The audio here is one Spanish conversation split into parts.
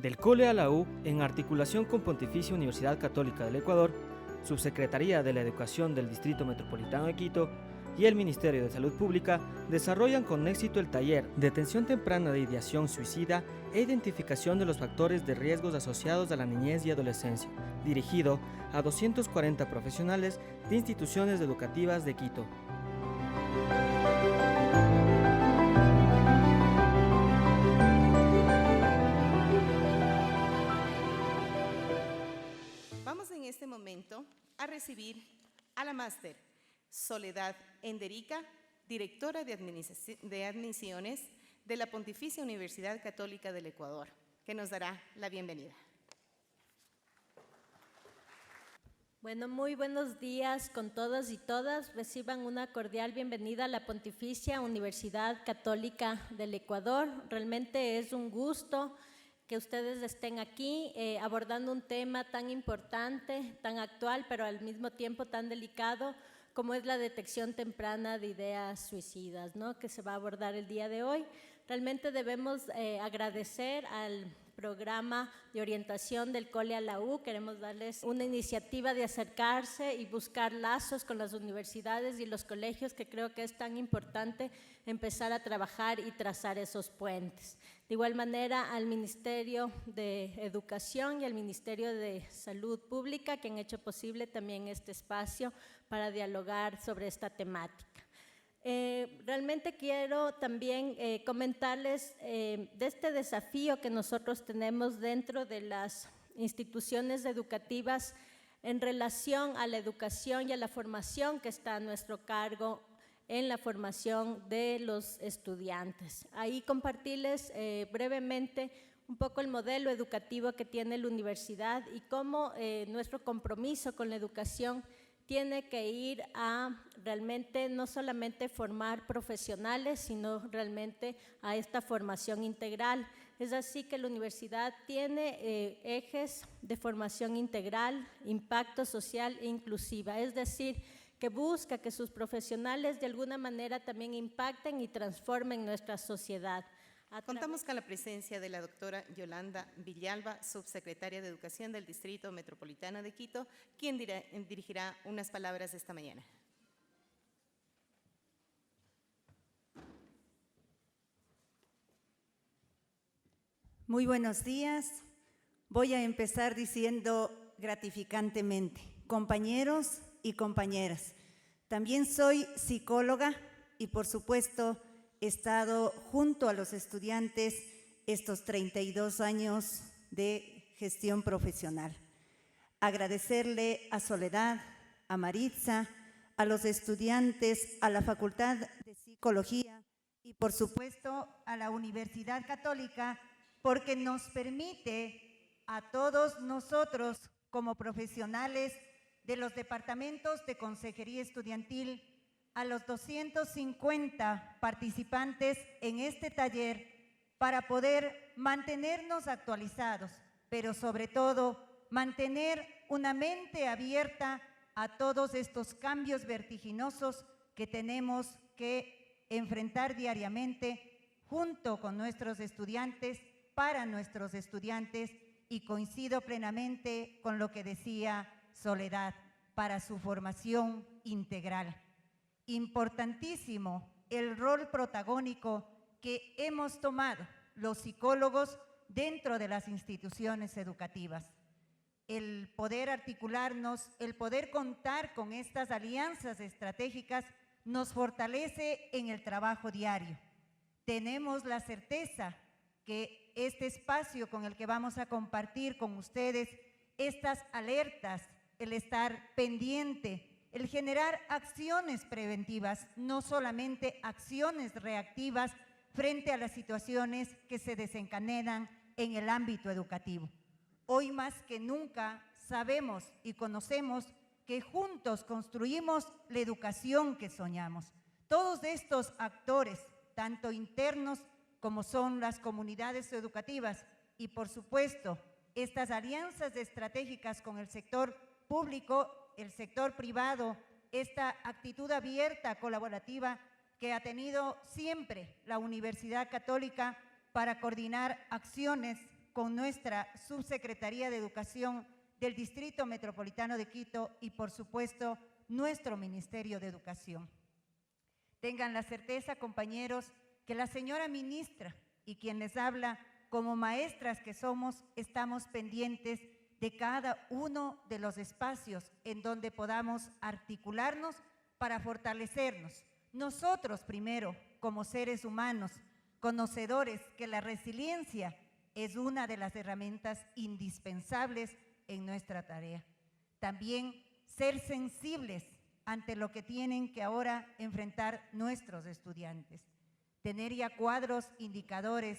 Del Cole a la U, en articulación con Pontificia Universidad Católica del Ecuador, Subsecretaría de la Educación del Distrito Metropolitano de Quito y el Ministerio de Salud Pública desarrollan con éxito el taller Detención temprana de ideación suicida e identificación de los factores de riesgos asociados a la niñez y adolescencia, dirigido a 240 profesionales de instituciones educativas de Quito. Vamos en este momento a recibir a la máster Soledad Enderica, directora de admisiones de la Pontificia Universidad Católica del Ecuador, que nos dará la bienvenida. Bueno, muy buenos días con todos y todas. Reciban una cordial bienvenida a la Pontificia Universidad Católica del Ecuador. Realmente es un gusto que ustedes estén aquí abordando un tema tan importante, tan actual, pero al mismo tiempo tan delicado como es la detección temprana de ideas suicidas, ¿no?, que se va a abordar el día de hoy. Realmente debemos agradecer al programa de orientación del Cole a la U. Queremos darles una iniciativa de acercarse y buscar lazos con las universidades y los colegios, que creo que es tan importante empezar a trabajar y trazar esos puentes. De igual manera, al Ministerio de Educación y al Ministerio de Salud Pública, que han hecho posible también este espacio para dialogar sobre esta temática. Realmente quiero también comentarles de este desafío que nosotros tenemos dentro de las instituciones educativas en relación a la educación y a la formación que está a nuestro cargo en la formación de los estudiantes. Ahí compartirles brevemente un poco el modelo educativo que tiene la universidad y cómo nuestro compromiso con la educación tiene que ir a realmente no solamente formar profesionales, sino realmente a esta formación integral. Es así que la universidad tiene ejes de formación integral, impacto social e inclusiva, es decir, que busca que sus profesionales de alguna manera también impacten y transformen nuestra sociedad. Contamos con la presencia de la doctora Yolanda Villalba, subsecretaria de Educación del Distrito Metropolitano de Quito, quien dirigirá unas palabras esta mañana. Muy buenos días. Voy a empezar diciendo gratificantemente, compañeros y compañeras, también soy psicóloga y por supuesto he estado junto a los estudiantes estos 32 años de gestión profesional. Agradecerle a Soledad, a Maritza, a los estudiantes, a la Facultad de Psicología y por supuesto a la Universidad Católica, porque nos permite a todos nosotros como profesionales de los departamentos de consejería estudiantil, a los 250 participantes en este taller para poder mantenernos actualizados, pero sobre todo mantener una mente abierta a todos estos cambios vertiginosos que tenemos que enfrentar diariamente junto con nuestros estudiantes, para nuestros estudiantes, y coincido plenamente con lo que decía Soledad, para su formación integral. Importantísimo el rol protagónico que hemos tomado los psicólogos dentro de las instituciones educativas. El poder articularnos, el poder contar con estas alianzas estratégicas nos fortalece en el trabajo diario. Tenemos la certeza que este espacio con el que vamos a compartir con ustedes estas alertas, el estar pendiente, el generar acciones preventivas, no solamente acciones reactivas frente a las situaciones que se desencadenan en el ámbito educativo. Hoy más que nunca sabemos y conocemos que juntos construimos la educación que soñamos. Todos estos actores, tanto internos como son las comunidades educativas y por supuesto estas alianzas estratégicas con el sector público, el sector privado, esta actitud abierta, colaborativa que ha tenido siempre la Universidad Católica para coordinar acciones con nuestra Subsecretaría de Educación del Distrito Metropolitano de Quito y, por supuesto, nuestro Ministerio de Educación. Tengan la certeza, compañeros, que la señora ministra y quien les habla, como maestras que somos, estamos pendientes de cada uno de los espacios en donde podamos articularnos para fortalecernos. Nosotros primero, como seres humanos, conocedores que la resiliencia es una de las herramientas indispensables en nuestra tarea. También ser sensibles ante lo que tienen que ahora enfrentar nuestros estudiantes. Tener ya cuadros indicadores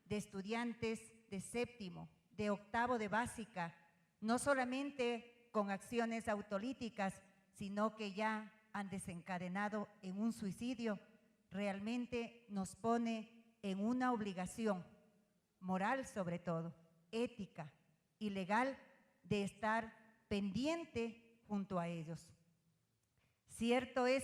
de estudiantes de séptimo, de octavo de básica, no solamente con acciones autolíticas, sino que ya han desencadenado en un suicidio, realmente nos pone en una obligación moral, sobre todo, ética y legal, de estar pendiente junto a ellos. Cierto es,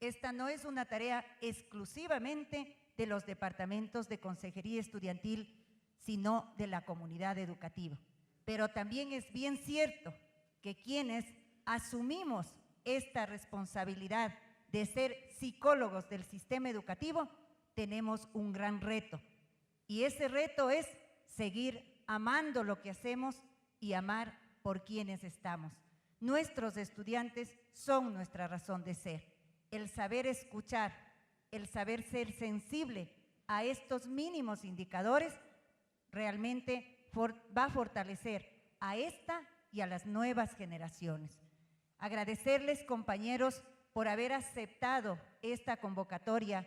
esta no es una tarea exclusivamente de los departamentos de consejería estudiantil, sino de la comunidad educativa. Pero también es bien cierto que quienes asumimos esta responsabilidad de ser psicólogos del sistema educativo, tenemos un gran reto. Y ese reto es seguir amando lo que hacemos y amar por quienes estamos. Nuestros estudiantes son nuestra razón de ser. El saber escuchar, el saber ser sensible a estos mínimos indicadores, realmente va a fortalecer a esta y a las nuevas generaciones. Agradecerles, compañeros, por haber aceptado esta convocatoria,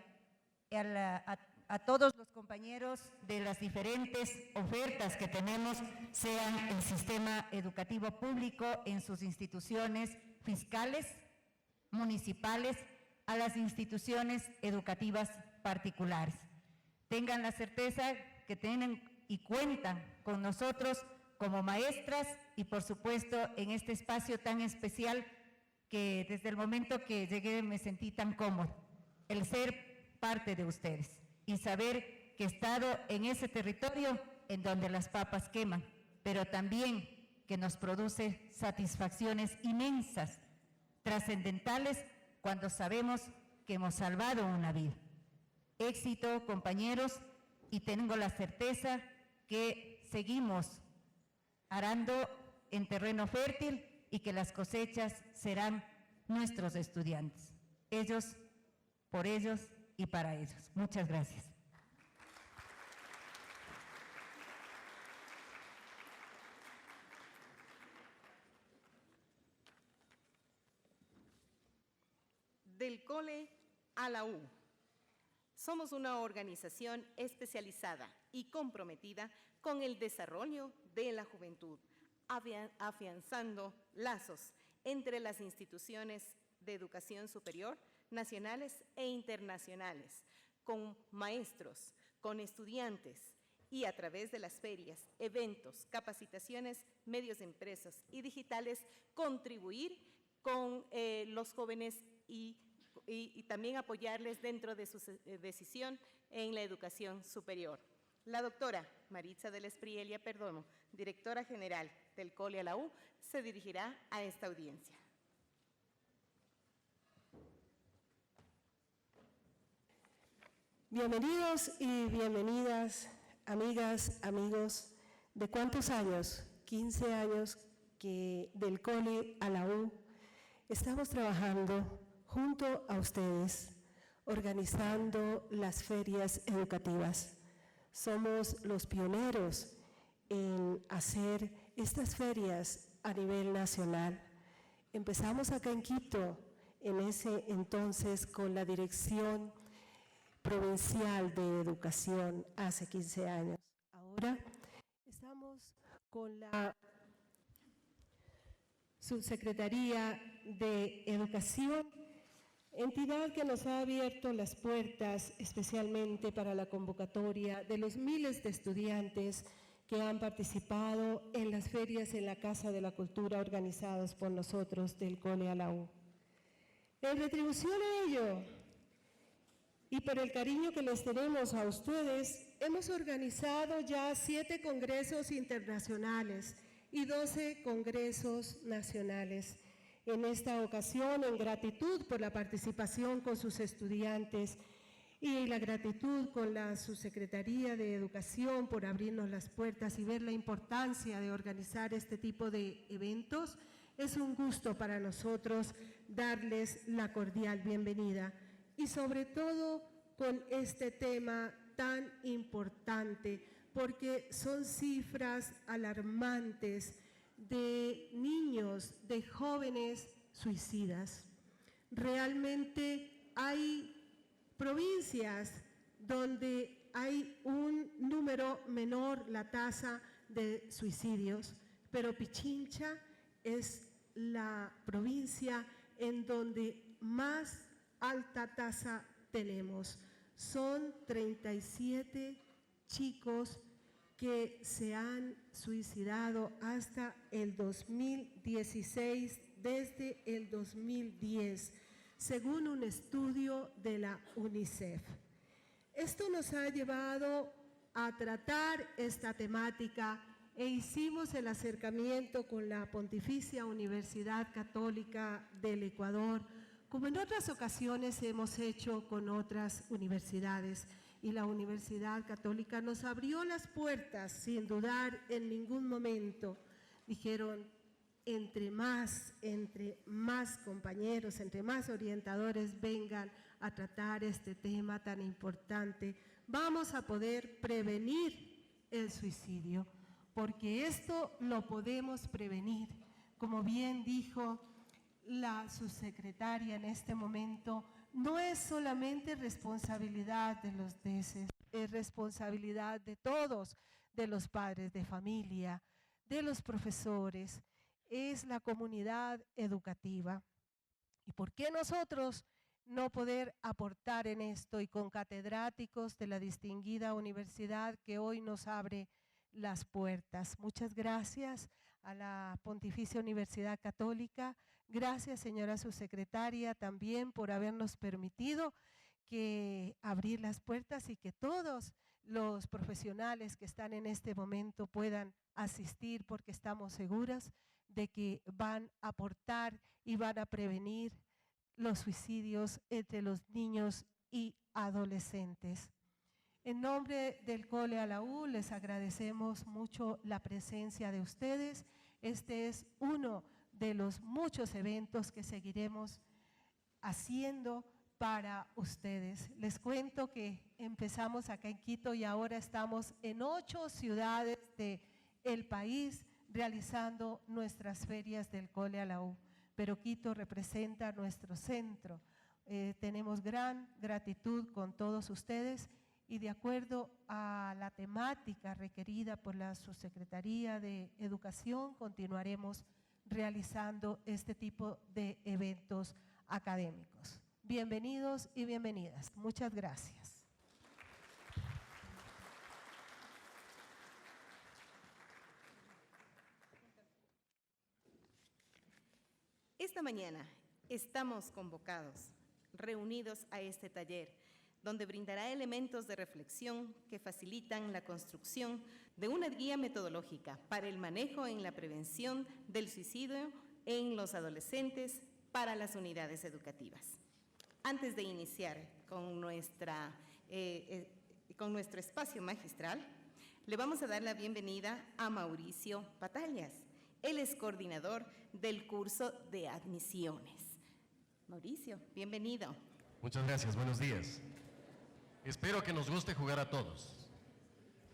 a todos los compañeros de las diferentes ofertas que tenemos, sean el sistema educativo público en sus instituciones fiscales, municipales, a las instituciones educativas particulares. Tengan la certeza que tienen y cuentan con nosotros como maestras y, por supuesto, en este espacio tan especial que desde el momento que llegué me sentí tan cómodo, el ser parte de ustedes y saber que he estado en ese territorio en donde las papas queman, pero también que nos produce satisfacciones inmensas, trascendentales, cuando sabemos que hemos salvado una vida. Éxito, compañeros, y tengo la certeza que seguimos arando en terreno fértil y que las cosechas serán nuestros estudiantes. Ellos, por ellos y para ellos. Muchas gracias. Del Cole a la U. Somos una organización especializada y comprometida con el desarrollo de la juventud, afianzando lazos entre las instituciones de educación superior, nacionales e internacionales, con maestros, con estudiantes y a través de las ferias, eventos, capacitaciones, medios impresos y digitales, contribuir con los jóvenes y también apoyarles dentro de su decisión en la educación superior. La doctora Maritza del Esprielia Perdomo, directora general del Cole a la U, se dirigirá a esta audiencia. Bienvenidos y bienvenidas, amigas, amigos, ¿de cuántos años? 15 años que del Cole a la U estamos trabajando junto a ustedes, organizando las ferias educativas. Somos los pioneros en hacer estas ferias a nivel nacional. Empezamos acá en Quito, en ese entonces, con la Dirección Provincial de Educación hace 15 años. Ahora estamos con la Subsecretaría de Educación, entidad que nos ha abierto las puertas especialmente para la convocatoria de los miles de estudiantes que han participado en las ferias en la Casa de la Cultura organizadas por nosotros del Cole a la U. En retribución a ello y por el cariño que les tenemos a ustedes, hemos organizado ya 7 congresos internacionales y 12 congresos nacionales. En esta ocasión, en gratitud por la participación con sus estudiantes y la gratitud con la Subsecretaría de Educación por abrirnos las puertas y ver la importancia de organizar este tipo de eventos, es un gusto para nosotros darles la cordial bienvenida y sobre todo con este tema tan importante, porque son cifras alarmantes de niños, de jóvenes suicidas. Realmente hay provincias donde hay un número menor la tasa de suicidios, pero Pichincha es la provincia en donde más alta tasa tenemos. Son 37 chicos que se han suicidado hasta el 2016, desde el 2010, según un estudio de la UNICEF. Esto nos ha llevado a tratar esta temática e hicimos el acercamiento con la Pontificia Universidad Católica del Ecuador, como en otras ocasiones hemos hecho con otras universidades. Y la Universidad Católica nos abrió las puertas sin dudar en ningún momento. Dijeron, entre más compañeros, entre más orientadores vengan a tratar este tema tan importante, vamos a poder prevenir el suicidio, porque esto lo podemos prevenir. Como bien dijo la subsecretaria en este momento, no es solamente responsabilidad de los DECES, es responsabilidad de todos, de los padres de familia, de los profesores, es la comunidad educativa. ¿Y por qué nosotros no poder aportar en esto y con catedráticos de la distinguida universidad que hoy nos abre las puertas? Muchas gracias a la Pontificia Universidad Católica. Gracias, señora subsecretaria, también por habernos permitido abrir las puertas y que todos los profesionales que están en este momento puedan asistir, porque estamos seguras de que van a aportar y van a prevenir los suicidios entre los niños y adolescentes. En nombre del Cole a la U les agradecemos mucho la presencia de ustedes. Este es uno de los muchos eventos que seguiremos haciendo para ustedes. Les cuento que empezamos acá en Quito y ahora estamos en 8 ciudades del país realizando nuestras ferias del Cole a la U, pero Quito representa nuestro centro. Tenemos gran gratitud con todos ustedes y de acuerdo a la temática requerida por la Subsecretaría de Educación continuaremos realizando este tipo de eventos académicos. Bienvenidos y bienvenidas. Muchas gracias. Esta mañana estamos convocados, reunidos a este taller, donde brindará elementos de reflexión que facilitan la construcción de una guía metodológica para el manejo en la prevención del suicidio en los adolescentes para las unidades educativas. Antes de iniciar con nuestro espacio magistral, le vamos a dar la bienvenida a Mauricio Batallas. Él es coordinador del curso de admisiones. Mauricio, bienvenido. Muchas gracias, buenos días. Espero que nos guste jugar a todos,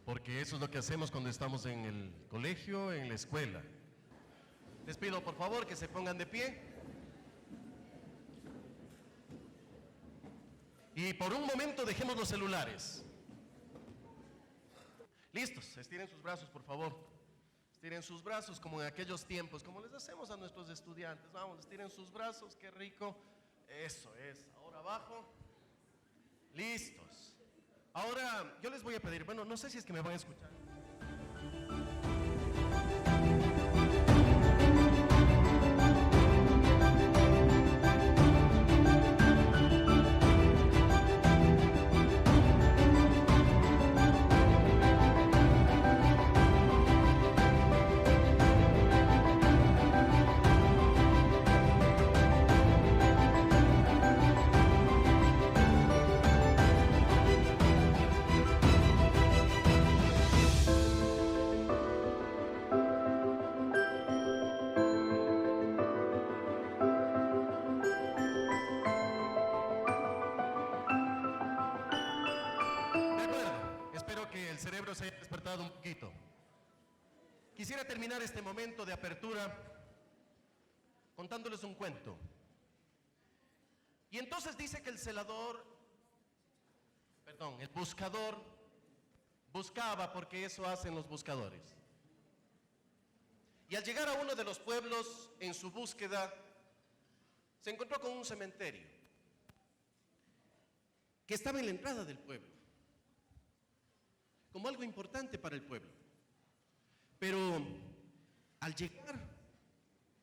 porque eso es lo que hacemos cuando estamos en el colegio, en la escuela. Les pido por favor que se pongan de pie. Y por un momento dejemos los celulares. Listos, estiren sus brazos por favor. Estiren sus brazos como en aquellos tiempos, como les hacemos a nuestros estudiantes. Vamos, estiren sus brazos, qué rico. Eso es, ahora abajo. Listos. Ahora yo les voy a pedir, bueno, no sé si es que me van a escuchar. acomodado un poquito. Quisiera terminar este momento de apertura contándoles un cuento. Y entonces dice que el buscador buscaba, porque eso hacen los buscadores. Y al llegar a uno de los pueblos en su búsqueda, se encontró con un cementerio que estaba en la entrada del pueblo, como algo importante para el pueblo. Pero al llegar,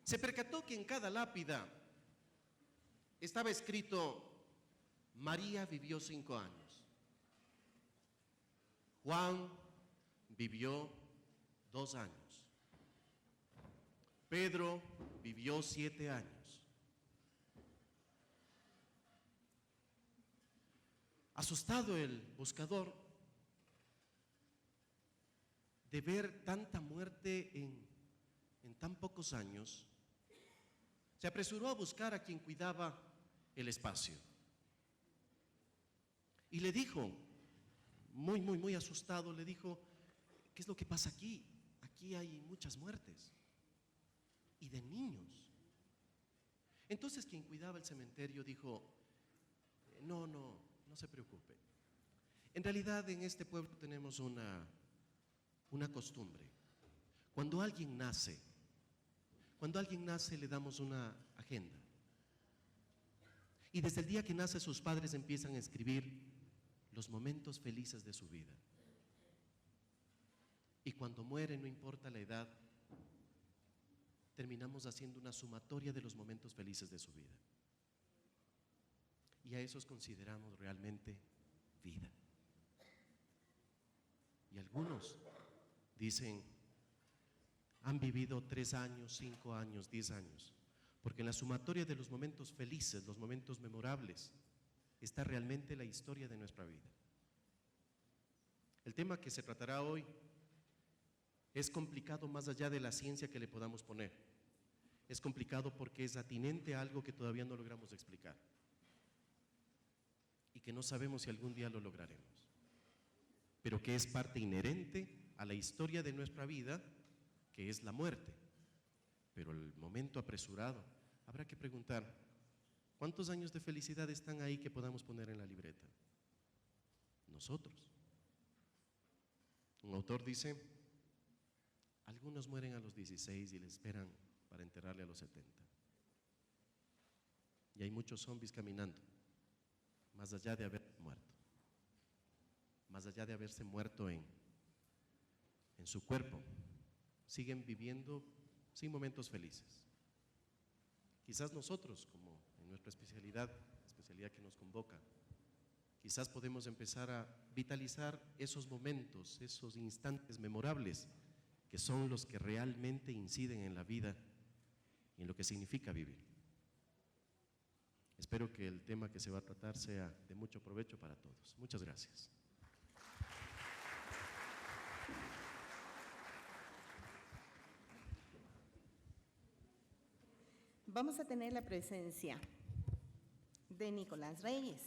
se percató que en cada lápida estaba escrito: María vivió 5 años, Juan vivió 2 años, Pedro vivió 7 años. Asustado el buscador de ver tanta muerte en tan pocos años, se apresuró a buscar a quien cuidaba el espacio. Y le dijo, muy asustado, le dijo: ¿qué es lo que pasa aquí? Aquí hay muchas muertes, y de niños. Entonces quien cuidaba el cementerio dijo: no se preocupe. En realidad en este pueblo tenemos una costumbre. Cuando alguien nace le damos una agenda. Y desde el día que nace sus padres empiezan a escribir los momentos felices de su vida. Y cuando muere, no importa la edad, terminamos haciendo una sumatoria de los momentos felices de su vida. Y a esos consideramos realmente vida. Y algunos dicen, han vivido 3 años, 5 años, 10 años, porque en la sumatoria de los momentos felices, los momentos memorables, está realmente la historia de nuestra vida. El tema que se tratará hoy es complicado más allá de la ciencia que le podamos poner. Es complicado porque es atinente a algo que todavía no logramos explicar y que no sabemos si algún día lo lograremos, pero que es parte inherente a la historia de nuestra vida, que es la muerte. Pero el momento apresurado, habrá que preguntar: ¿cuántos años de felicidad están ahí que podamos poner en la libreta? Nosotros. Un autor dice: algunos mueren a los 16 y le esperan para enterrarle a los 70. Y hay muchos zombies caminando, más allá de haber muerto, más allá de haberse muerto en su cuerpo, siguen viviendo sin momentos felices. Quizás nosotros, como en nuestra especialidad que nos convoca, quizás podemos empezar a vitalizar esos momentos, esos instantes memorables, que son los que realmente inciden en la vida y en lo que significa vivir. Espero que el tema que se va a tratar sea de mucho provecho para todos. Muchas gracias. Vamos a tener la presencia de Nicolás Reyes.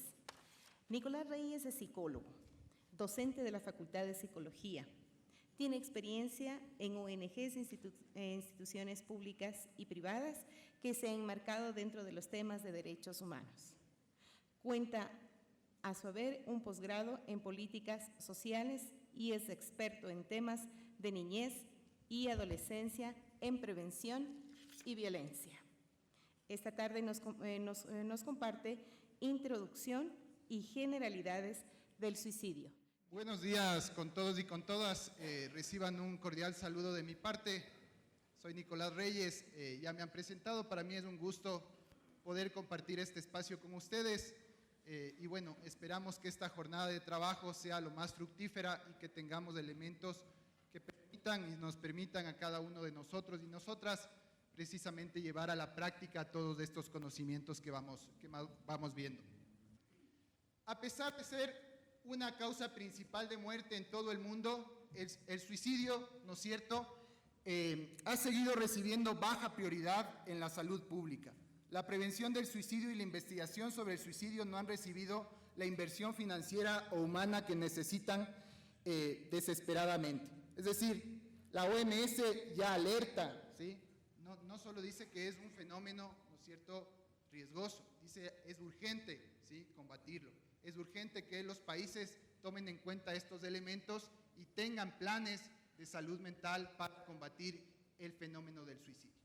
Nicolás Reyes es psicólogo, docente de la Facultad de Psicología. Tiene experiencia en ONGs, instituciones públicas y privadas que se han enmarcado dentro de los temas de derechos humanos. Cuenta a su haber un posgrado en políticas sociales y es experto en temas de niñez y adolescencia, en prevención y violencia. Esta tarde nos comparte introducción y generalidades del suicidio. Buenos días con todos y con todas. Reciban un cordial saludo de mi parte. Soy Nicolás Reyes, ya me han presentado. Para mí es un gusto poder compartir este espacio con ustedes. Y bueno, esperamos que esta jornada de trabajo sea lo más fructífera y que tengamos elementos que permitan y nos permitan a cada uno de nosotros y nosotras precisamente llevar a la práctica todos estos conocimientos que vamos viendo. A pesar de ser una causa principal de muerte en todo el mundo, el suicidio, ¿no es cierto?, ha seguido recibiendo baja prioridad en la salud pública. La prevención del suicidio y la investigación sobre el suicidio no han recibido la inversión financiera o humana que necesitan desesperadamente. Es decir, la OMS ya alerta, ¿sí? No solo dice que es un fenómeno, ¿no es cierto?, riesgoso, dice es urgente, ¿sí?, combatirlo. Es urgente que los países tomen en cuenta estos elementos y tengan planes de salud mental para combatir el fenómeno del suicidio.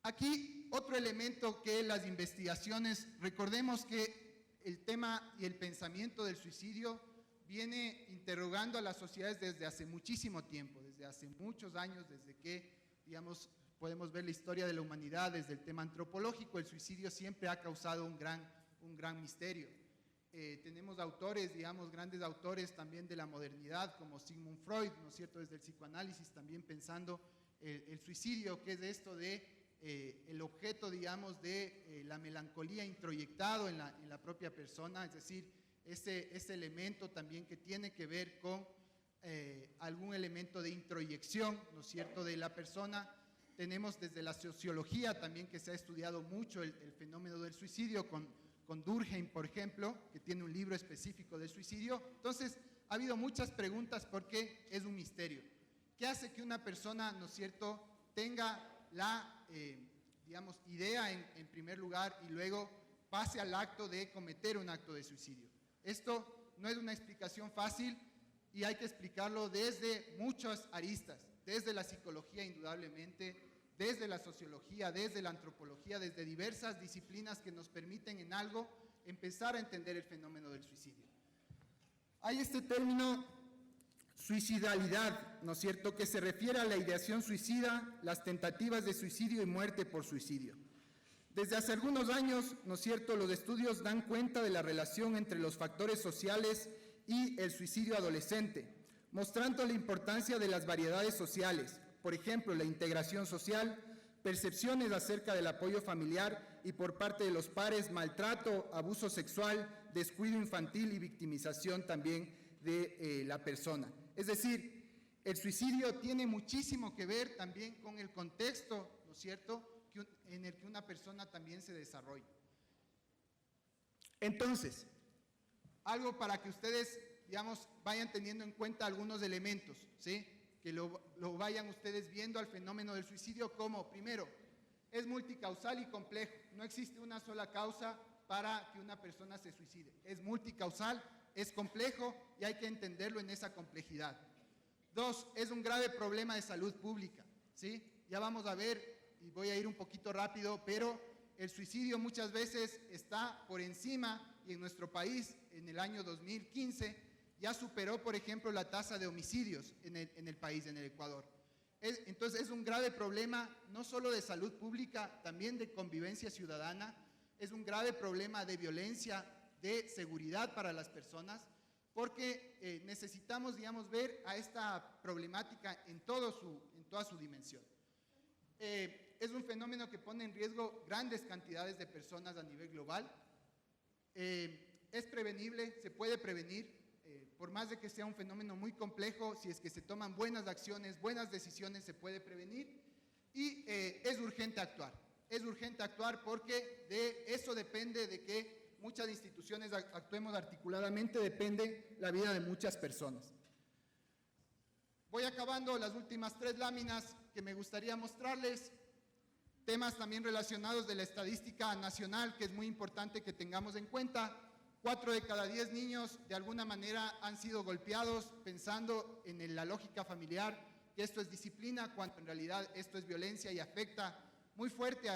Aquí otro elemento que las investigaciones, recordemos que el tema y el pensamiento del suicidio viene interrogando a las sociedades desde hace muchísimo tiempo, desde hace muchos años, desde que, digamos, podemos ver la historia de la humanidad, desde el tema antropológico, el suicidio siempre ha causado un gran misterio. Tenemos autores, digamos, grandes autores también de la modernidad, como Sigmund Freud, ¿no es cierto?, desde el psicoanálisis también pensando el suicidio, que es esto de el objeto, digamos, de la melancolía introyectado en la propia persona, es decir, ese elemento también que tiene que ver con algún elemento de introyección, ¿no es cierto?, de la persona. Tenemos desde la sociología también que se ha estudiado mucho el fenómeno del suicidio con Durkheim, por ejemplo, que tiene un libro específico del suicidio. Entonces, ha habido muchas preguntas porque es un misterio. ¿Qué hace que una persona, ¿no es cierto?, tenga la, digamos, idea en primer lugar y luego pase al acto de cometer un acto de suicidio? Esto no es una explicación fácil y hay que explicarlo desde muchas aristas, desde la psicología indudablemente, desde la sociología, desde la antropología, desde diversas disciplinas que nos permiten en algo empezar a entender el fenómeno del suicidio. Hay este término suicidalidad, ¿no es cierto?, que se refiere a la ideación suicida, las tentativas de suicidio y muerte por suicidio. Desde hace algunos años, ¿no es cierto?, los estudios dan cuenta de la relación entre los factores sociales y el suicidio adolescente, mostrando la importancia de las variedades sociales, por ejemplo, la integración social, percepciones acerca del apoyo familiar y por parte de los pares, maltrato, abuso sexual, descuido infantil y victimización también de la persona. Es decir, el suicidio tiene muchísimo que ver también con el contexto, ¿no es cierto?, en el que una persona también se desarrolla. Entonces, algo para que ustedes, digamos, vayan teniendo en cuenta algunos elementos, ¿sí?, que lo vayan ustedes viendo al fenómeno del suicidio como, primero, es multicausal y complejo. No existe una sola causa para que una persona se suicide. Es multicausal, es complejo y hay que entenderlo en esa complejidad. Dos, es un grave problema de salud pública, ¿sí? Ya vamos a ver, y voy a ir un poquito rápido, pero el suicidio muchas veces está por encima, y en nuestro país, en el año 2015, ya superó, por ejemplo, la tasa de homicidios en el país, en el Ecuador. Entonces es un grave problema, no solo de salud pública, también de convivencia ciudadana, es un grave problema de violencia, de seguridad para las personas, porque necesitamos, digamos, ver a esta problemática en toda su dimensión. Es un fenómeno que pone en riesgo grandes cantidades de personas a nivel global. Es prevenible, se puede prevenir, por más de que sea un fenómeno muy complejo, si es que se toman buenas acciones, buenas decisiones, se puede prevenir. Y es urgente actuar. Es urgente actuar porque de eso depende de que muchas instituciones actuemos articuladamente, depende la vida de muchas personas. Voy acabando las últimas 3 láminas que me gustaría mostrarles. Temas también relacionados de la estadística nacional, que es muy importante que tengamos en cuenta. 4 de cada 10 niños de alguna manera han sido golpeados pensando en la lógica familiar, que esto es disciplina, cuando en realidad esto es violencia y afecta muy fuerte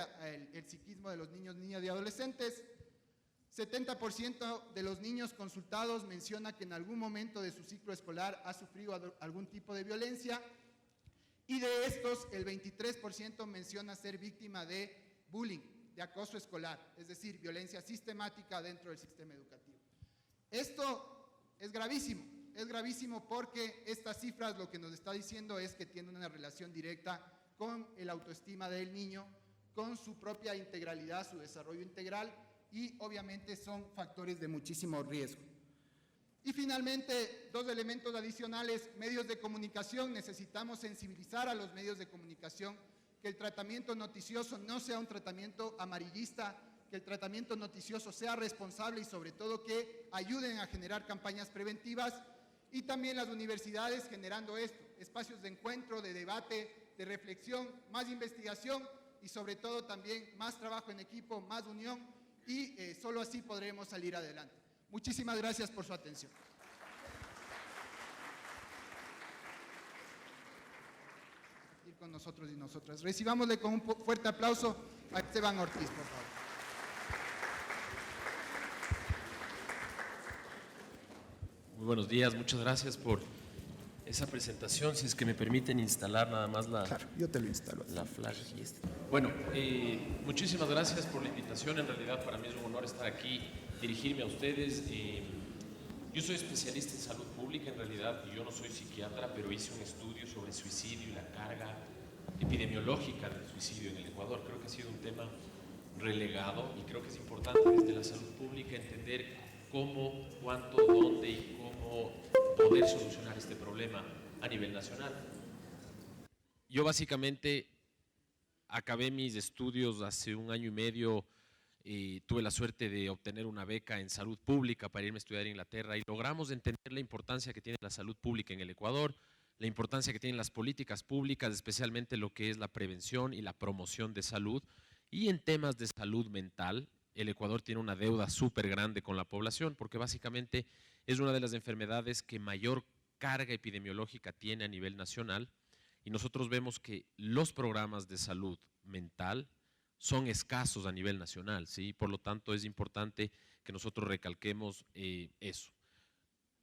el psiquismo de los niños, niñas y adolescentes. 70% de los niños consultados menciona que en algún momento de su ciclo escolar ha sufrido algún tipo de violencia, y de estos el 23% menciona ser víctima de bullying, de acoso escolar, es decir, violencia sistemática dentro del sistema educativo. Esto es gravísimo porque estas cifras lo que nos está diciendo es que tiene una relación directa con el autoestima del niño, con su propia integralidad, su desarrollo integral, y obviamente son factores de muchísimo riesgo. Y finalmente, 2 elementos adicionales: medios de comunicación. Necesitamos sensibilizar a los medios de comunicación, que el tratamiento noticioso no sea un tratamiento amarillista, que el tratamiento noticioso sea responsable y sobre todo que ayuden a generar campañas preventivas. y también las universidades generando esto, espacios de encuentro, de debate, de reflexión, más investigación y sobre todo también más trabajo en equipo, más unión y solo así podremos salir adelante. Muchísimas gracias por su atención. Ir con nosotros y nosotras. Recibámosle con un fuerte aplauso a Esteban Ortiz, por favor. Muy buenos días, muchas gracias por esa presentación. Si es que me permiten instalar nada más la, Claro, yo te lo instalo. la flash. Bueno, muchísimas gracias por la invitación. En realidad para mí es un honor estar aquí, dirigirme a ustedes. Yo soy especialista en salud pública en realidad, y yo no soy psiquiatra, pero hice un estudio sobre suicidio y la carga epidemiológica del suicidio en el Ecuador. Creo que ha sido un tema relegado y creo que es importante desde la salud pública entender cómo, cuánto, dónde y cómo poder solucionar este problema a nivel nacional. Yo básicamente acabé mis estudios hace 1 año y medio. Tuve la suerte de obtener una beca en salud pública para irme a estudiar a Inglaterra y logramos entender la importancia que tiene la salud pública en el Ecuador, la importancia que tienen las políticas públicas, especialmente lo que es la prevención y la promoción de salud. Y en temas de salud mental, el Ecuador tiene una deuda súper grande con la población porque básicamente es una de las enfermedades que mayor carga epidemiológica tiene a nivel nacional y nosotros vemos que los programas de salud mental son escasos a nivel nacional, ¿sí? Por lo tanto, es importante que nosotros recalquemos eso.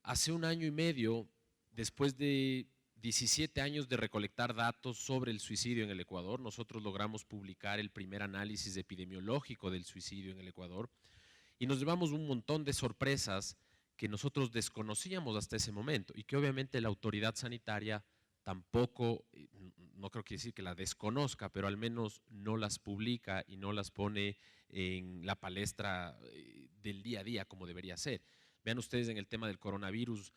Hace 1 año y medio, después de 17 años de recolectar datos sobre el suicidio en el Ecuador, nosotros logramos publicar el primer análisis epidemiológico del suicidio en el Ecuador y nos llevamos un montón de sorpresas que nosotros desconocíamos hasta ese momento y que obviamente la autoridad sanitaria tampoco, no creo que decir que la desconozca, pero al menos no las publica y no las pone en la palestra del día a día como debería ser. Vean ustedes en el tema del coronavirus,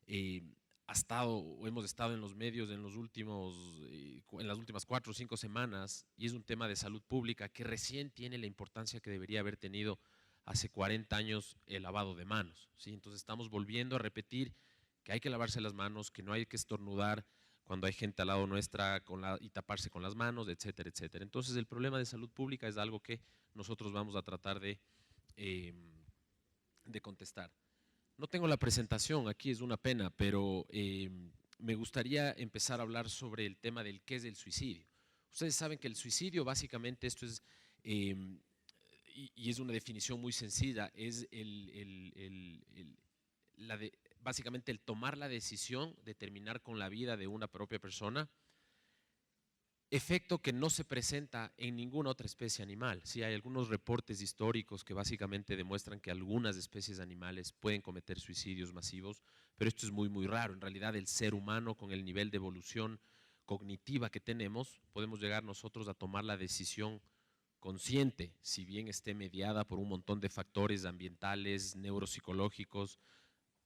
hemos estado en los medios en las últimas 4 o 5 semanas y es un tema de salud pública que recién tiene la importancia que debería haber tenido hace 40 años el lavado de manos, ¿sí? Entonces estamos volviendo a repetir que hay que lavarse las manos, que no hay que estornudar cuando hay gente al lado nuestra y taparse con las manos, etcétera, etcétera. Entonces el problema de salud pública es algo que nosotros vamos a tratar de contestar. No tengo la presentación, aquí es una pena, pero me gustaría empezar a hablar sobre el tema del qué es el suicidio. Ustedes saben que el suicidio básicamente esto es, y es una definición muy sencilla, es básicamente el tomar la decisión de terminar con la vida de una propia persona, efecto que no se presenta en ninguna otra especie animal. Sí, hay algunos reportes históricos que básicamente demuestran que algunas especies animales pueden cometer suicidios masivos, pero esto es muy, muy raro. En realidad, el ser humano, con el nivel de evolución cognitiva que tenemos, podemos llegar nosotros a tomar la decisión consciente, si bien esté mediada por un montón de factores ambientales, neuropsicológicos,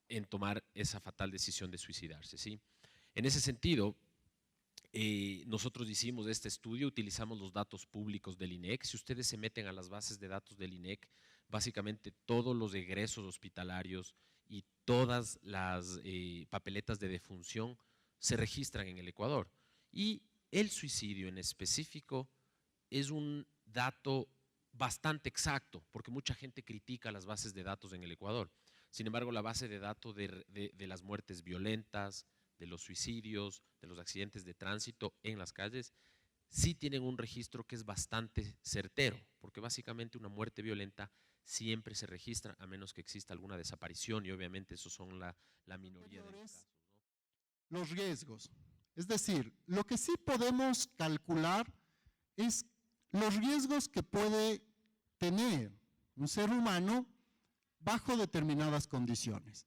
en tomar esa fatal decisión de suicidarse, ¿sí? En ese sentido, nosotros hicimos este estudio, utilizamos los datos públicos del INEC. Si ustedes se meten a las bases de datos del INEC, básicamente todos los egresos hospitalarios y todas las papeletas de defunción se registran en el Ecuador. Y el suicidio en específico es un dato bastante exacto, porque mucha gente critica las bases de datos en el Ecuador. Sin embargo, la base de datos de las muertes violentas, de los suicidios, de los accidentes de tránsito en las calles, sí tienen un registro que es bastante certero, porque básicamente una muerte violenta siempre se registra a menos que exista alguna desaparición y obviamente esos son la minoría de los casos, ¿no? Los riesgos. Es decir, lo que sí podemos calcular es los riesgos que puede tener un ser humano bajo determinadas condiciones.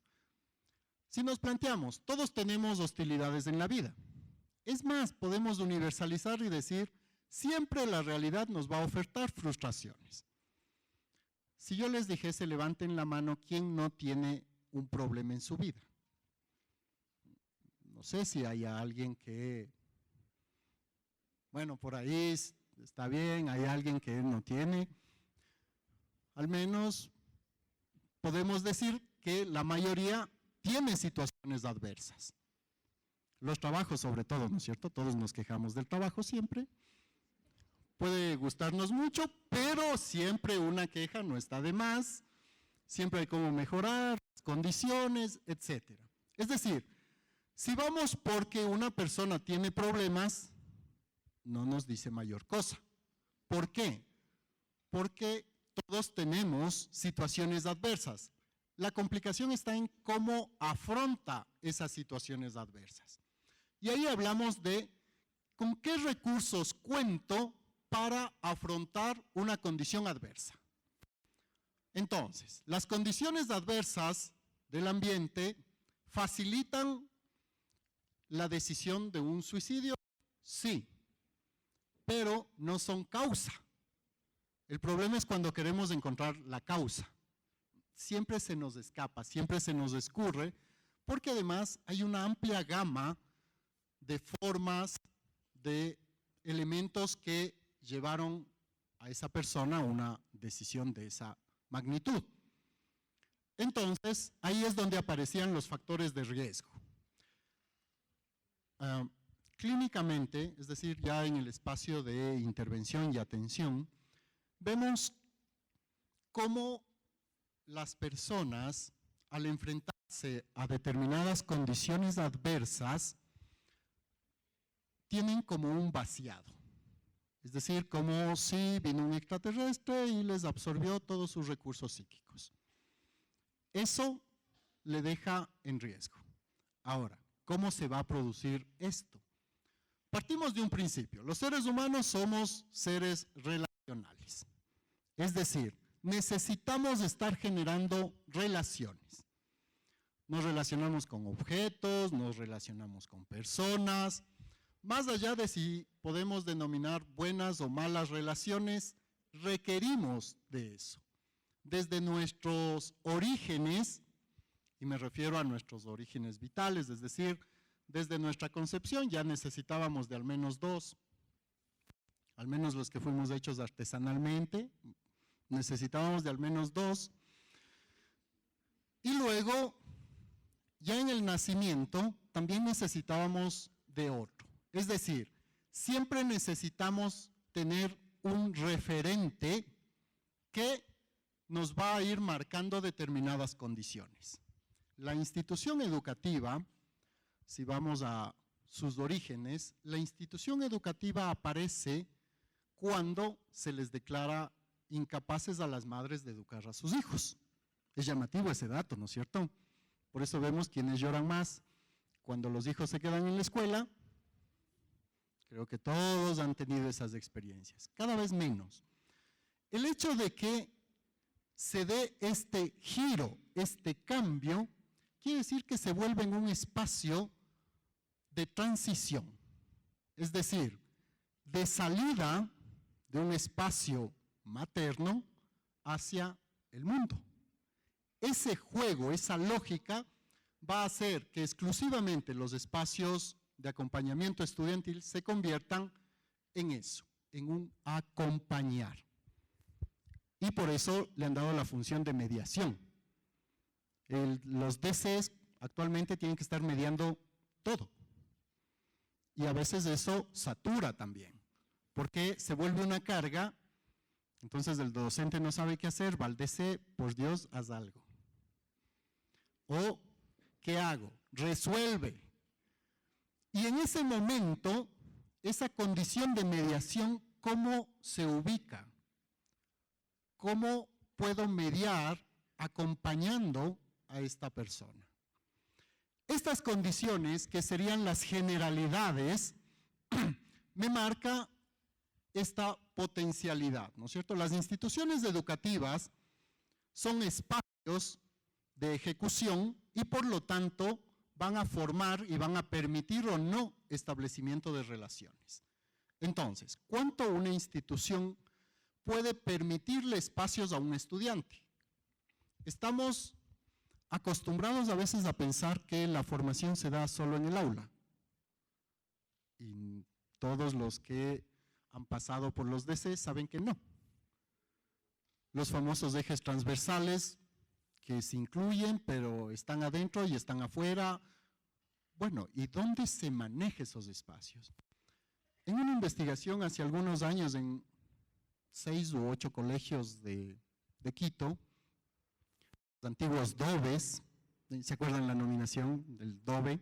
Si nos planteamos, todos tenemos hostilidades en la vida. Es más, podemos universalizar y decir, siempre la realidad nos va a ofertar frustraciones. Si yo les dijese, levanten la mano, ¿quién no tiene un problema en su vida? No sé si hay alguien que, bueno, por ahí está bien, hay alguien que no tiene. Al menos podemos decir que la mayoría tiene situaciones adversas. Los trabajos sobre todo, ¿no es cierto? Todos nos quejamos del trabajo siempre. Puede gustarnos mucho, pero siempre una queja no está de más. Siempre hay cómo mejorar, condiciones, etc. Es decir, si vamos porque una persona tiene problemas, no nos dice mayor cosa. ¿Por qué? Porque todos tenemos situaciones adversas. La complicación está en cómo afronta esas situaciones adversas. Y ahí hablamos de con qué recursos cuento para afrontar una condición adversa. Entonces, las condiciones adversas del ambiente facilitan la decisión de un suicidio, sí, pero no son causa. El problema es cuando queremos encontrar la causa. Siempre se nos escapa, siempre se nos escurre, porque además hay una amplia gama de formas, de elementos que llevaron a esa persona a una decisión de esa magnitud. Entonces, ahí es donde aparecían los factores de riesgo. Clínicamente, es decir, ya en el espacio de intervención y atención, vemos cómo las personas, al enfrentarse a determinadas condiciones adversas, tienen como un vaciado. Es decir, como si vino un extraterrestre y les absorbió todos sus recursos psíquicos. Eso le deja en riesgo. Ahora, ¿cómo se va a producir esto? Partimos de un principio. Los seres humanos somos seres relacionales. Es decir, necesitamos estar generando relaciones. Nos relacionamos con objetos, nos relacionamos con personas. Más allá de si podemos denominar buenas o malas relaciones, requerimos de eso. Desde nuestros orígenes, y me refiero a nuestros orígenes vitales, es decir, desde nuestra concepción ya necesitábamos de al menos dos, al menos los que fuimos hechos artesanalmente, necesitábamos de al menos dos. Y luego, ya en el nacimiento, también necesitábamos de otro. Es decir, siempre necesitamos tener un referente que nos va a ir marcando determinadas condiciones. La institución educativa, si vamos a sus orígenes, la institución educativa aparece cuando se les declara incapaces a las madres de educar a sus hijos. Es llamativo ese dato, ¿no es cierto? Por eso vemos quienes lloran más cuando los hijos se quedan en la escuela. Creo que todos han tenido esas experiencias, cada vez menos. El hecho de que se dé este giro, este cambio, quiere decir que se vuelve en un espacio de transición, es decir, de salida de un espacio materno hacia el mundo. Ese juego, esa lógica, va a hacer que exclusivamente los espacios de acompañamiento estudiantil se conviertan en eso, en un acompañar. Y por eso le han dado la función de mediación. Los DCs actualmente tienen que estar mediando todo. Y a veces eso satura también, porque se vuelve una carga, entonces el docente no sabe qué hacer, va al DC, por Dios, haz algo. O, ¿qué hago? Resuelve. Y en ese momento, esa condición de mediación, ¿cómo se ubica? ¿Cómo puedo mediar acompañando a esta persona? Estas condiciones, que serían las generalidades, me marca esta potencialidad, ¿no es cierto? Las instituciones educativas son espacios de ejecución y por lo tanto van a formar y van a permitir o no establecimiento de relaciones. Entonces, ¿cuánto una institución puede permitirle espacios a un estudiante? Estamos acostumbrados a veces a pensar que la formación se da solo en el aula. Y todos los que han pasado por los DC saben que no. Los famosos ejes transversales que se incluyen, pero están adentro y están afuera. Bueno, ¿y dónde se manejan esos espacios? En una investigación hace algunos años en 6 u 8 colegios de Quito, los antiguos DOBES, ¿se acuerdan la nominación del DOBE?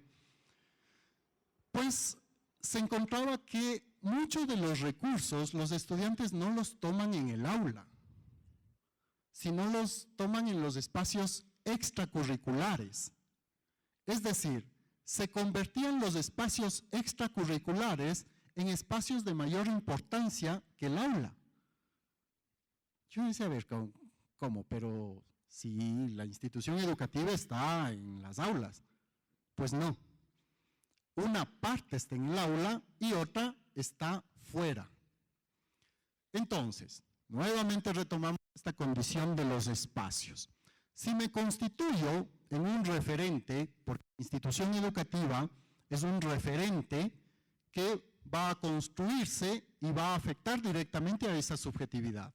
Pues se encontraba que muchos de los recursos los estudiantes no los toman en el aula, sino los toman en los espacios extracurriculares. Es decir, se convertían los espacios extracurriculares en espacios de mayor importancia que el aula. Yo decía, a ver, ¿cómo? Pero si la institución educativa está en las aulas. Pues no. Una parte está en el aula y otra está fuera. Entonces, nuevamente retomamos esta condición de los espacios. Si me constituyo en un referente, porque la institución educativa es un referente que va a construirse y va a afectar directamente a esa subjetividad.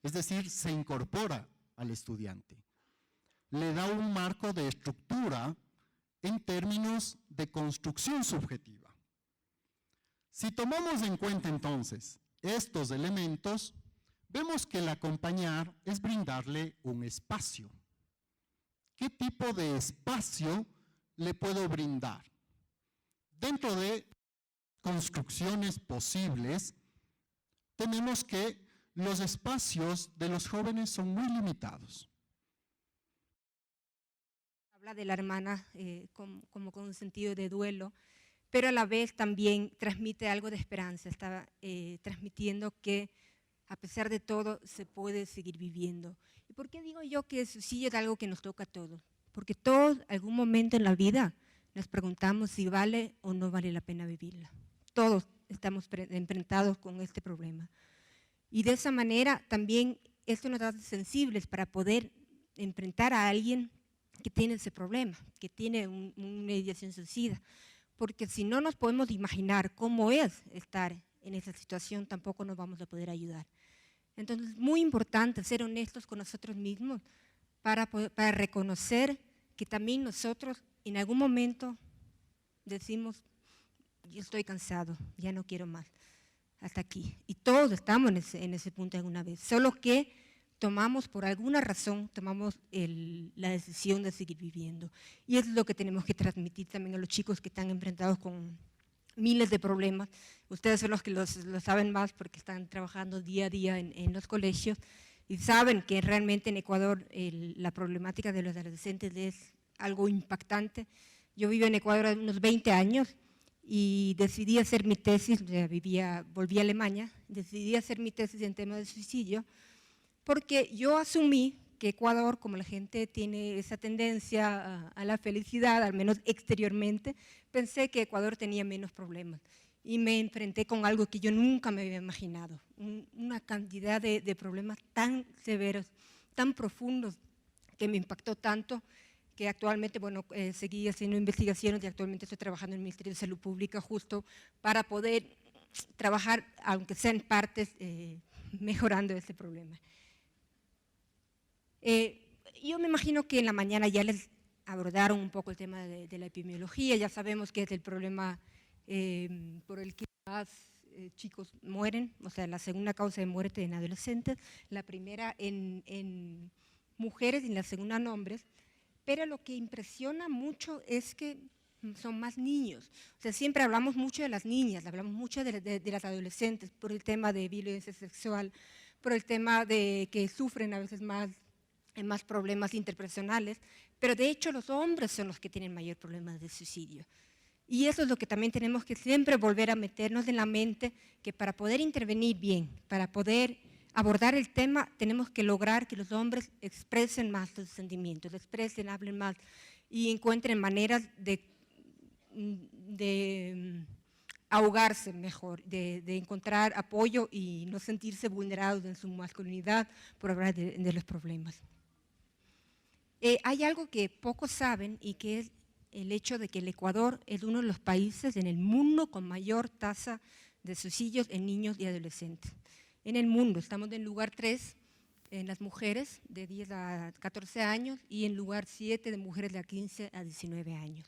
Es decir, se incorpora al estudiante. Le da un marco de estructura en términos de construcción subjetiva. Si tomamos en cuenta entonces estos elementos, vemos que el acompañar es brindarle un espacio. ¿Qué tipo de espacio le puedo brindar? Dentro de construcciones posibles, tenemos que los espacios de los jóvenes son muy limitados. Habla de la hermana como con un sentido de duelo, pero a la vez también transmite algo de esperanza. Está transmitiendo que a pesar de todo se puede seguir viviendo. ¿Y por qué digo yo que el suicidio es algo que nos toca a todos? Porque todos, algún momento en la vida, nos preguntamos si vale o no vale la pena vivirla. Todos estamos enfrentados con este problema. Y de esa manera también esto nos hace sensibles para poder enfrentar a alguien que tiene ese problema, que tiene una ideación suicida. Porque si no nos podemos imaginar cómo es estar en esa situación, tampoco nos vamos a poder ayudar. Entonces es muy importante ser honestos con nosotros mismos para reconocer que también nosotros en algún momento decimos, yo estoy cansado, ya no quiero más, hasta aquí. Y todos estamos en ese punto alguna vez, solo que tomamos por alguna razón, tomamos la decisión de seguir viviendo. Y es lo que tenemos que transmitir también a los chicos que están enfrentados con miles de problemas. Ustedes son los que lo saben más porque están trabajando día a día en los colegios y saben que realmente en Ecuador la problemática de los adolescentes es algo impactante. Yo vivo en Ecuador hace unos 20 años y decidí hacer mi tesis, volví a Alemania, decidí hacer mi tesis en tema de suicidio porque yo asumí que Ecuador, como la gente tiene esa tendencia a la felicidad, al menos exteriormente, pensé que Ecuador tenía menos problemas y me enfrenté con algo que yo nunca me había imaginado, una cantidad de problemas tan severos, tan profundos, que me impactó tanto que actualmente, bueno, seguí haciendo investigaciones y actualmente estoy trabajando en el Ministerio de Salud Pública justo para poder trabajar, aunque sea en partes, mejorando este problema. Yo me imagino que en la mañana ya les abordaron un poco el tema de la epidemiología, ya sabemos que es el problema por el que más chicos mueren, o sea, la segunda causa de muerte en adolescentes, la primera en mujeres y la segunda en hombres, pero lo que impresiona mucho es que son más niños. O sea, siempre hablamos mucho de las niñas, hablamos mucho de las adolescentes por el tema de violencia sexual, por el tema de que sufren a veces más problemas interpersonales, pero de hecho los hombres son los que tienen mayor problema de suicidio. Y eso es lo que también tenemos que siempre volver a meternos en la mente, que para poder intervenir bien, para poder abordar el tema, tenemos que lograr que los hombres expresen más sus sentimientos, expresen, hablen más y encuentren maneras de ahogarse mejor, de encontrar apoyo y no sentirse vulnerados en su masculinidad por hablar de los problemas. Hay algo que pocos saben y que es el hecho de que el Ecuador es uno de los países en el mundo con mayor tasa de suicidios en niños y adolescentes. En el mundo, estamos en el lugar 3 en las mujeres de 10 a 14 años y en lugar 7 de mujeres de 15 a 19 años.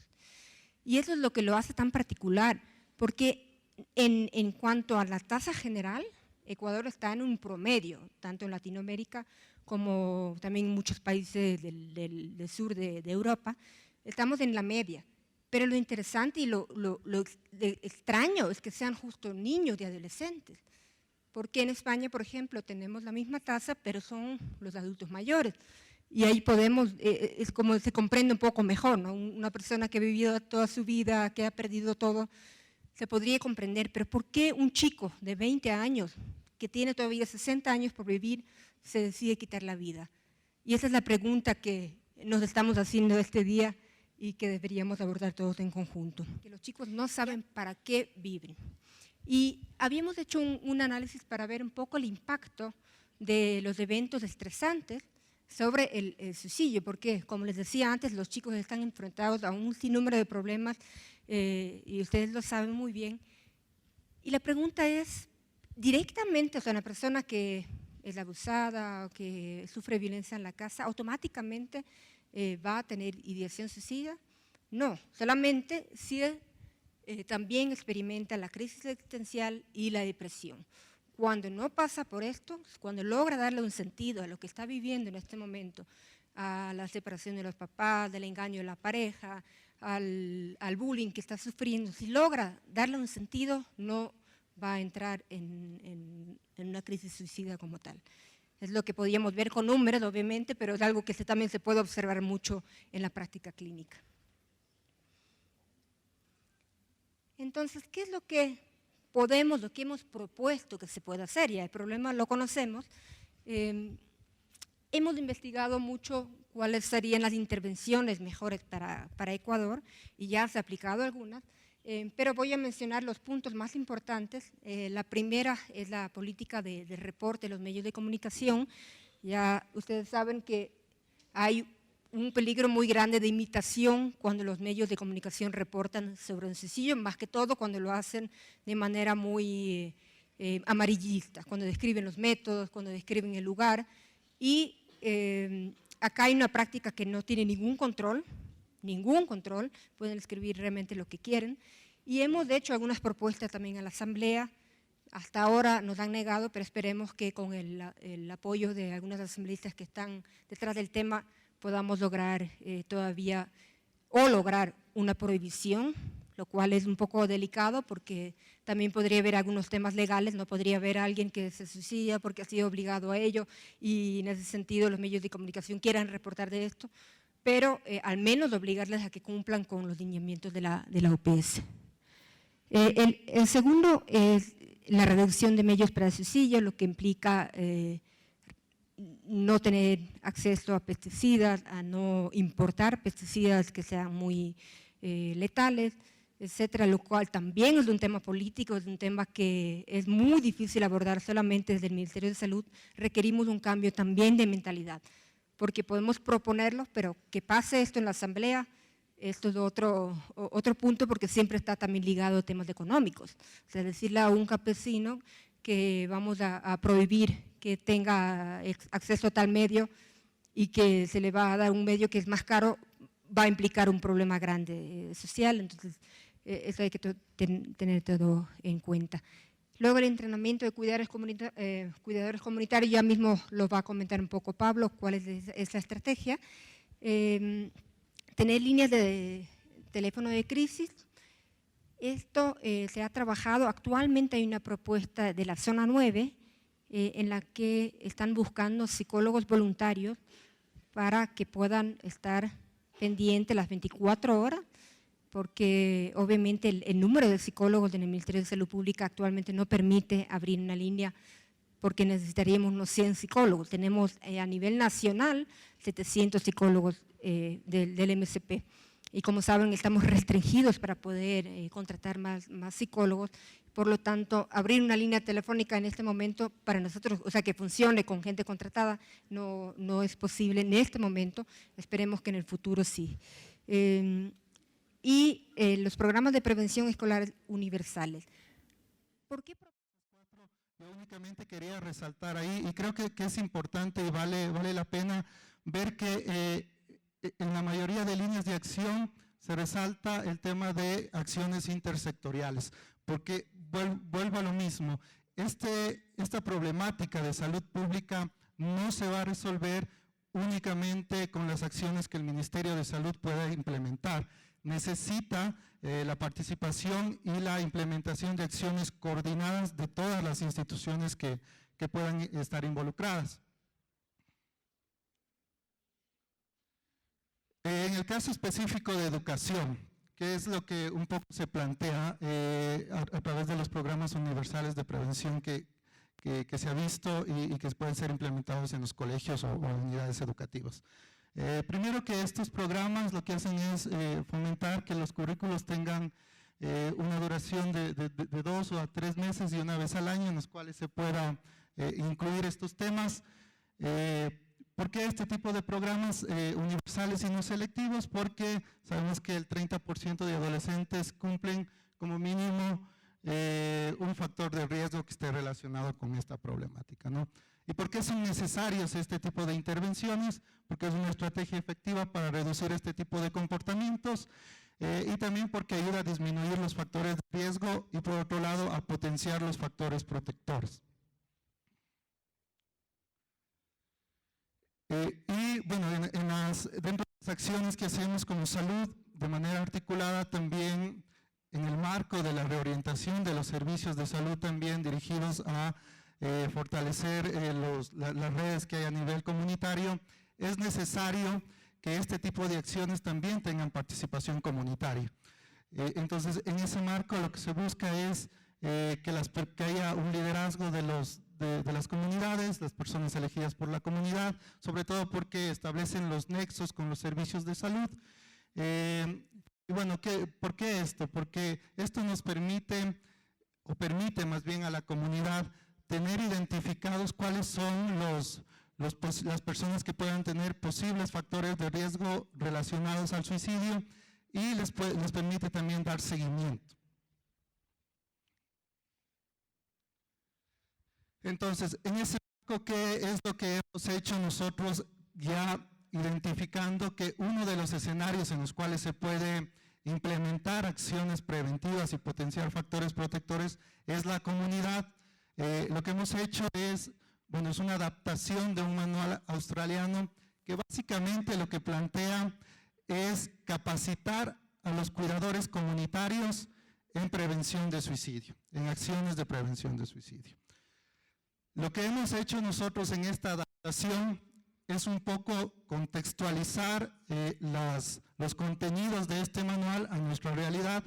Y eso es lo que lo hace tan particular, porque en cuanto a la tasa general, Ecuador está en un promedio, tanto en Latinoamérica como también en muchos países del sur de Europa, estamos en la media. Pero lo interesante y lo extraño es que sean justo niños y adolescentes, porque en España, por ejemplo, tenemos la misma tasa, pero son los adultos mayores. Y ahí podemos, es como se comprende un poco mejor, ¿no? Una persona que ha vivido toda su vida, que ha perdido todo, se podría comprender, pero ¿por qué un chico de 20 años, que tiene todavía 60 años por vivir, se decide quitar la vida? Y esa es la pregunta que nos estamos haciendo este día y que deberíamos abordar todos en conjunto. Que los chicos no saben para qué viven. Y habíamos hecho un análisis para ver un poco el impacto de los eventos estresantes sobre el suicidio, porque, como les decía antes, los chicos están enfrentados a un sinnúmero de problemas y ustedes lo saben muy bien. Y la pregunta es, directamente, o sea, una persona que es abusada o que sufre violencia en la casa, ¿automáticamente va a tener ideación suicida? No, solamente si también experimenta la crisis existencial y la depresión. Cuando no pasa por esto, cuando logra darle un sentido a lo que está viviendo en este momento, a la separación de los papás, del engaño de la pareja, al bullying que está sufriendo, si logra darle un sentido, no va a entrar en una crisis suicida como tal. Es lo que podíamos ver con números, obviamente, pero es algo que también se puede observar mucho en la práctica clínica. Entonces, ¿qué es lo que lo que hemos propuesto que se pueda hacer? Ya el problema lo conocemos. Hemos investigado mucho cuáles serían las intervenciones mejores para Ecuador y ya se ha aplicado algunas, pero voy a mencionar los puntos más importantes. La primera es la política de reporte de los medios de comunicación. Ya ustedes saben que hay un peligro muy grande de imitación cuando los medios de comunicación reportan sobre un suicidio, más que todo cuando lo hacen de manera muy amarillista, cuando describen los métodos, cuando describen el lugar. Y acá hay una práctica que no tiene ningún control, pueden escribir realmente lo que quieren. Y hemos hecho algunas propuestas también a la Asamblea. Hasta ahora nos han negado, pero esperemos que con el apoyo de algunas asambleístas que están detrás del tema podamos lograr lograr una prohibición, lo cual es un poco delicado porque también podría haber algunos temas legales, no podría haber alguien que se suicida porque ha sido obligado a ello y en ese sentido los medios de comunicación quieran reportar de esto, pero al menos obligarles a que cumplan con los lineamientos de la OPS. El segundo es la reducción de medios para el suicidio, lo que implica no tener acceso a pesticidas, a no importar pesticidas que sean muy letales, etcétera, lo cual también es un tema político, es un tema que es muy difícil abordar solamente desde el Ministerio de Salud. Requerimos un cambio también de mentalidad, porque podemos proponerlo, pero que pase esto en la Asamblea, esto es otro punto, porque siempre está también ligado a temas económicos. O sea, decirle a un campesino que vamos a prohibir que tenga acceso a tal medio y que se le va a dar un medio que es más caro, va a implicar un problema grande social. Entonces, eso hay que tener todo en cuenta. Luego el entrenamiento de cuidadores comunitarios, ya mismo lo va a comentar un poco Pablo, cuál es esa estrategia. Tener líneas de teléfono de crisis. Esto se ha trabajado, actualmente hay una propuesta de la zona 9 en la que están buscando psicólogos voluntarios para que puedan estar pendientes las 24 horas, porque obviamente el número de psicólogos en el Ministerio de Salud Pública actualmente no permite abrir una línea, porque necesitaríamos unos 100 psicólogos. Tenemos a nivel nacional 700 psicólogos del MSP. Y como saben, estamos restringidos para poder contratar más psicólogos. Por lo tanto, abrir una línea telefónica en este momento para nosotros, o sea, que funcione con gente contratada, no es posible en este momento. Esperemos que en el futuro sí. Y los programas de prevención escolar universales. ¿Por qué? Yo únicamente quería resaltar ahí, y creo que es importante y vale la pena ver que en la mayoría de líneas de acción se resalta el tema de acciones intersectoriales, porque vuelvo a lo mismo, esta problemática de salud pública no se va a resolver únicamente con las acciones que el Ministerio de Salud pueda implementar. Necesita la participación y la implementación de acciones coordinadas de todas las instituciones que puedan estar involucradas. En el caso específico de educación, que es lo que un poco se plantea a través de los programas universales de prevención que se ha visto y que pueden ser implementados en los colegios o unidades educativas. Primero que estos programas lo que hacen es fomentar que los currículos tengan una duración de 2 a 3 meses y una vez al año en los cuales se pueda incluir estos temas. ¿Por qué este tipo de programas universales y no selectivos? Porque sabemos que el 30% de adolescentes cumplen como mínimo un factor de riesgo que esté relacionado con esta problemática, ¿no? ¿Y por qué son necesarios este tipo de intervenciones? Porque es una estrategia efectiva para reducir este tipo de comportamientos y también porque ayuda a disminuir los factores de riesgo y por otro lado a potenciar los factores protectores. Y bueno, dentro de las acciones que hacemos como salud, de manera articulada también en el marco de la reorientación de los servicios de salud también dirigidos a fortalecer las redes que hay a nivel comunitario, es necesario que este tipo de acciones también tengan participación comunitaria. Entonces, en ese marco lo que se busca es que haya un liderazgo de las comunidades, las personas elegidas por la comunidad, sobre todo porque establecen los nexos con los servicios de salud. Y bueno, ¿por qué esto? Porque esto nos permite, o permite más bien a la comunidad tener identificados cuáles son las personas que puedan tener posibles factores de riesgo relacionados al suicidio y les permite también dar seguimiento. Entonces, en ese marco, ¿qué es lo que hemos hecho nosotros ya identificando que uno de los escenarios en los cuales se puede implementar acciones preventivas y potenciar factores protectores es la comunidad? Lo que hemos hecho es una adaptación de un manual australiano que básicamente lo que plantea es capacitar a los cuidadores comunitarios en prevención de suicidio, en acciones de prevención de suicidio. Lo que hemos hecho nosotros en esta adaptación es un poco contextualizar los contenidos de este manual a nuestra realidad,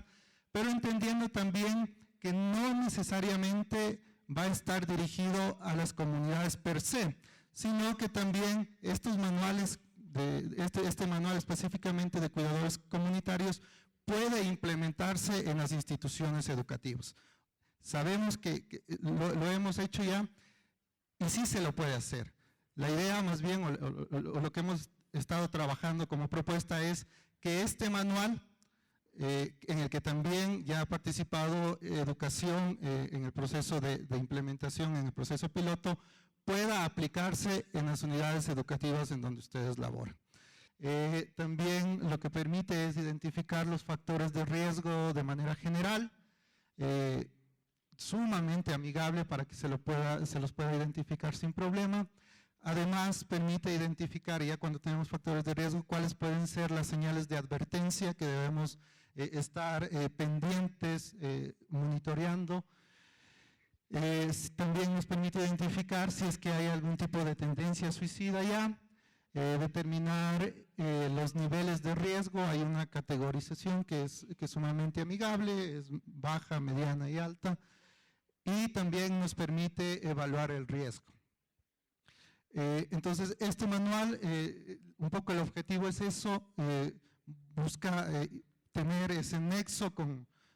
pero entendiendo también que no necesariamente va a estar dirigido a las comunidades per se, sino que también estos manuales, este manual específicamente de cuidadores comunitarios, puede implementarse en las instituciones educativas. Sabemos que lo hemos hecho ya y sí se lo puede hacer. La idea más bien, o lo que hemos estado trabajando como propuesta es que este manual, en el que también ya ha participado educación en el proceso de implementación, en el proceso piloto, pueda aplicarse en las unidades educativas en donde ustedes laboran. También lo que permite es identificar los factores de riesgo de manera general, sumamente amigable para que se los pueda identificar sin problema. Además, permite identificar, ya cuando tenemos factores de riesgo, cuáles pueden ser las señales de advertencia que debemos estar pendientes, monitoreando. También nos permite identificar si es que hay algún tipo de tendencia suicida ya, determinar los niveles de riesgo. Hay una categorización que es sumamente amigable, es baja, mediana y alta, y también nos permite evaluar el riesgo. Entonces, este manual, un poco el objetivo es eso, busca tener ese nexo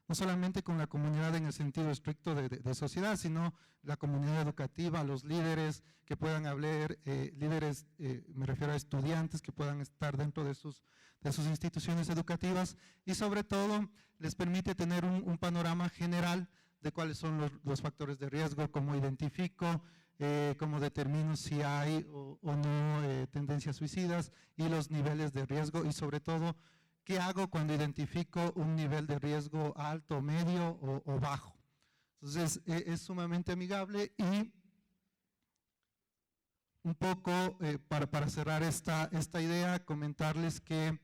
no solamente con la comunidad en el sentido estricto de sociedad, sino la comunidad educativa, los líderes que puedan hablar, líderes, me refiero a estudiantes que puedan estar dentro de sus instituciones educativas, y sobre todo les permite tener un panorama general de cuáles son los factores de riesgo, cómo identifico, cómo determino si hay o no tendencias suicidas y los niveles de riesgo, y sobre todo, ¿qué hago cuando identifico un nivel de riesgo alto, medio o bajo? Entonces, es sumamente amigable. Y un poco para cerrar esta idea, comentarles que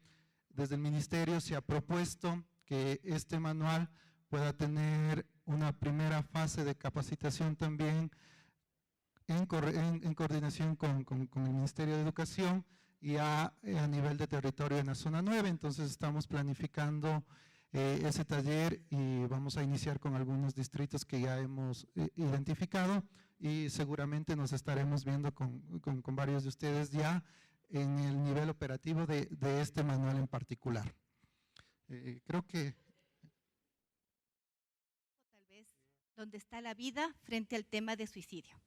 desde el Ministerio se ha propuesto que este manual pueda tener una primera fase de capacitación también en coordinación con el Ministerio de Educación y a nivel de territorio en la zona 9. Entonces estamos planificando ese taller y vamos a iniciar con algunos distritos que ya hemos identificado, y seguramente nos estaremos viendo con varios de ustedes ya en el nivel operativo de este manual en particular. Creo que… Tal vez donde está la vida frente al tema de suicidio.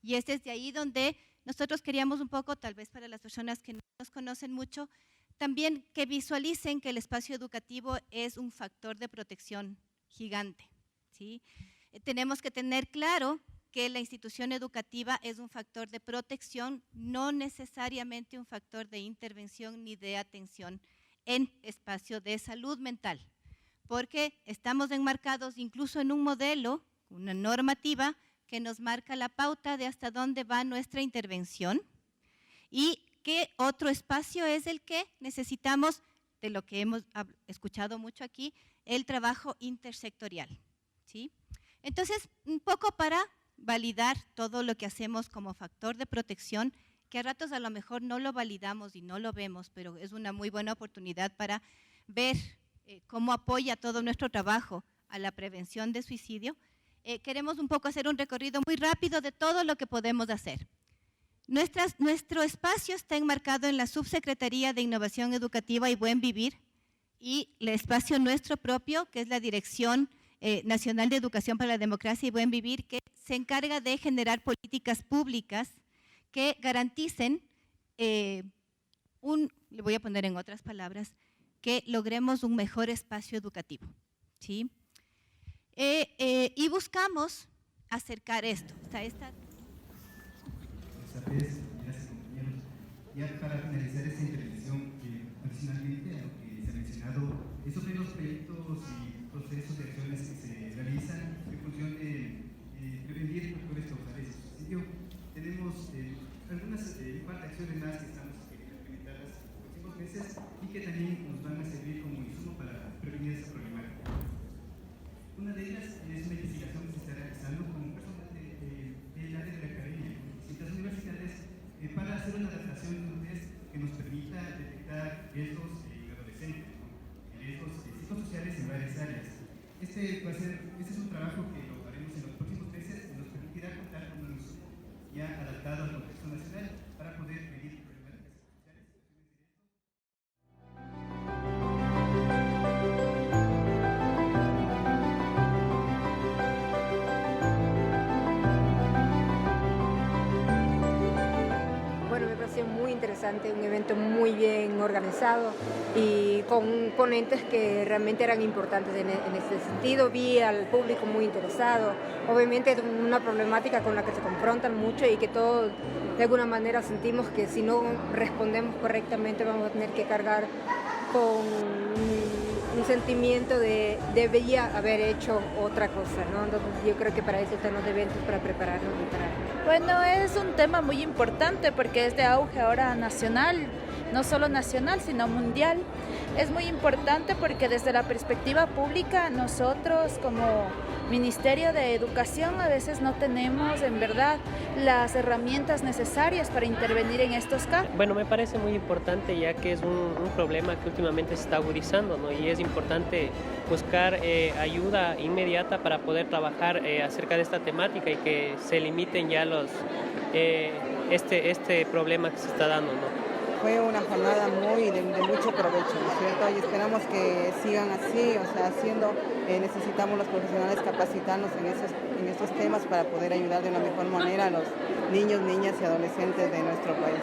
Y es desde ahí donde nosotros queríamos un poco, tal vez para las personas que no nos conocen mucho, también que visualicen que el espacio educativo es un factor de protección gigante, ¿sí? Tenemos que tener claro que la institución educativa es un factor de protección, no necesariamente un factor de intervención ni de atención en espacio de salud mental, porque estamos enmarcados incluso en un modelo, una normativa que nos marca la pauta de hasta dónde va nuestra intervención y qué otro espacio es el que necesitamos, de lo que hemos escuchado mucho aquí, el trabajo intersectorial, ¿sí? Entonces, un poco para validar todo lo que hacemos como factor de protección, que a ratos a lo mejor no lo validamos y no lo vemos, pero es una muy buena oportunidad para ver cómo apoya todo nuestro trabajo a la prevención de suicidio. Queremos un poco hacer un recorrido muy rápido de todo lo que podemos hacer. Nuestro espacio está enmarcado en la Subsecretaría de Innovación Educativa y Buen Vivir, y el espacio nuestro propio, que es la Dirección Nacional de Educación para la Democracia y Buen Vivir, que se encarga de generar políticas públicas que garanticen, le voy a poner en otras palabras, que logremos un mejor espacio educativo, ¿sí? Y buscamos acercar esto. O sea, Gracias, compañeros. Ya para finalizar esta intervención, adicionalmente a lo que se ha mencionado, es sobre los proyectos y procesos de acciones que se realizan en función de prevenir factores causales de suicidio. Tenemos un par de acciones más que estamos implementando en los próximos meses y que también nos van a servir como insumo para prevenir esa problemática. Una de ellas es una investigación que se está realizando con personas del área de la academia, distintas universidades, para hacer una adaptación de un test que nos permita detectar riesgos en adolescentes, riesgos psicosociales en varias áreas. Este es un trabajo que lo haremos en los próximos meses y nos permitirá contar con un insumo ya adaptado al contexto nacional para poder medir problemáticas psicosociales. Bueno, me pareció muy interesante, un evento muy bien organizado y con ponentes que realmente eran importantes en este sentido. Vi al público muy interesado, obviamente es una problemática con la que se confrontan mucho y que todos de alguna manera sentimos que si no respondemos correctamente vamos a tener que cargar con un sentimiento de debería haber hecho otra cosa, ¿no? Entonces yo creo que para eso están los eventos, para prepararnos y para… Bueno, es un tema muy importante porque es de auge ahora nacional, no solo nacional, sino mundial. Es muy importante porque desde la perspectiva pública nosotros como Ministerio de Educación a veces no tenemos en verdad las herramientas necesarias para intervenir en estos casos. Bueno, me parece muy importante ya que es un problema que últimamente se está agudizando, ¿no? Y es importante buscar ayuda inmediata para poder trabajar acerca de esta temática y que se limiten ya este problema que se está dando, ¿no? Fue una jornada de mucho provecho, ¿no es cierto? Y esperamos que sigan así, o sea, necesitamos los profesionales capacitarnos en estos temas para poder ayudar de la mejor manera a los niños, niñas y adolescentes de nuestro país.